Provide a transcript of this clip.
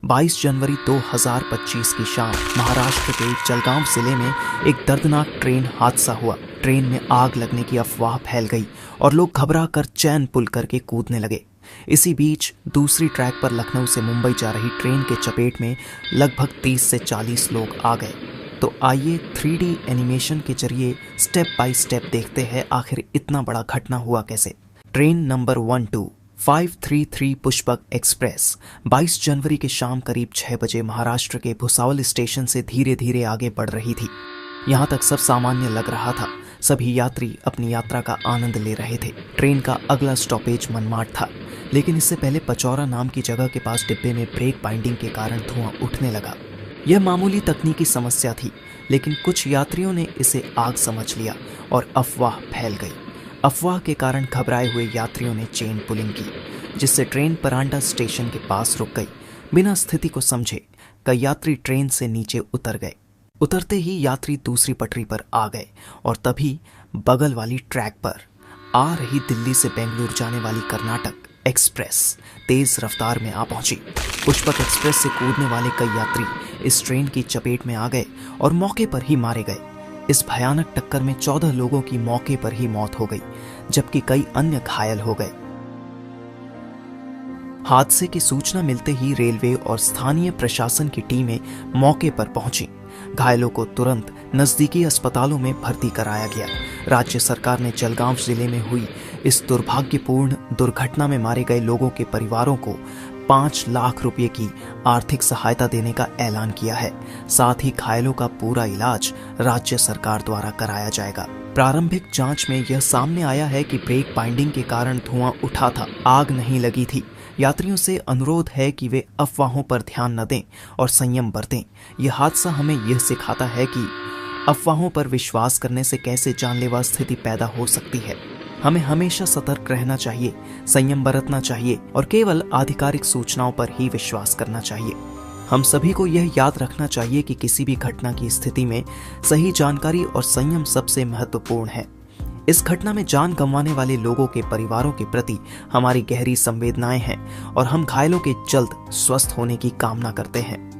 22 जनवरी 2025 की शाम महाराष्ट्र के जलगांव जिले में एक दर्दनाक ट्रेन हादसा हुआ। ट्रेन में आग लगने की अफवाह फैल गई और लोग घबरा कर चैन पुल करके कूदने लगे। इसी बीच दूसरी ट्रैक पर लखनऊ से मुंबई जा रही ट्रेन के चपेट में लगभग 30 से 40 लोग आ गए। तो आइए 3D एनिमेशन के जरिए स्टेप बाय स्टेप देखते हैं आखिर इतना बड़ा घटना हुआ कैसे। ट्रेन नंबर 12533 पुष्पक एक्सप्रेस 22 जनवरी की शाम करीब 6 बजे महाराष्ट्र के भुसावल स्टेशन से धीरे धीरे आगे बढ़ रही थी। यहाँ तक सब सामान्य लग रहा था। सभी यात्री अपनी यात्रा का आनंद ले रहे थे। ट्रेन का अगला स्टॉपेज मनमाड था, लेकिन इससे पहले पचौरा नाम की जगह के पास डिब्बे में ब्रेक बाइंडिंग के कारण धुआं उठने लगा। यह मामूली तकनीकी समस्या थी, लेकिन कुछ यात्रियों ने इसे आग समझ लिया और अफवाह फैल गई। अफवाह के कारण घबराए हुए यात्रियों ने चेन पुलिंग की, जिससे ट्रेन परांडा स्टेशन के पास रुक गई। बिना स्थिति को समझे कई यात्री ट्रेन से नीचे उतर गए। उतरते ही यात्री दूसरी पटरी पर आ गए और तभी बगल वाली ट्रैक पर आ रही दिल्ली से बेंगलुरु जाने वाली कर्नाटक एक्सप्रेस तेज रफ्तार में आ पहुंची। पुष्पक एक्सप्रेस से कूदने वाले कई यात्री इस ट्रेन की चपेट में आ गए और मौके पर ही मारे गए। इस भयानक टक्कर में 14 लोगों की मौके पर ही मौत हो गई, जबकि कई अन्य घायल हो गए। हादसे की सूचना मिलते ही रेलवे और स्थानीय प्रशासन की टीमें मौके पर पहुंची। घायलों को तुरंत नजदीकी अस्पतालों में भर्ती कराया गया। राज्य सरकार ने जलगांव जिले में हुई इस दुर्भाग्यपूर्ण दुर्घटना में मारे गए लोगों के परिवारों को 5 लाख रुपए की आर्थिक सहायता देने का ऐलान किया है। साथ ही घायलों का पूरा इलाज राज्य सरकार द्वारा कराया जाएगा। प्रारंभिक जांच में यह सामने आया है कि ब्रेक बाइंडिंग के कारण धुआं उठा था, आग नहीं लगी थी। यात्रियों से अनुरोध है कि वे अफवाहों पर ध्यान न दें और संयम बरतें। यह हादसा हमें यह सिखाता है कि अफवाहों पर विश्वास करने से कैसे जानलेवा स्थिति पैदा हो सकती है। हमें हमेशा सतर्क रहना चाहिए, संयम बरतना चाहिए और केवल आधिकारिक सूचनाओं पर ही विश्वास करना चाहिए। हम सभी को यह याद रखना चाहिए कि किसी भी घटना की स्थिति में सही जानकारी और संयम सबसे महत्वपूर्ण है। इस घटना में जान गंवाने वाले लोगों के परिवारों के प्रति हमारी गहरी संवेदनाएं हैं और हम घायलों के जल्द स्वस्थ होने की कामना करते हैं।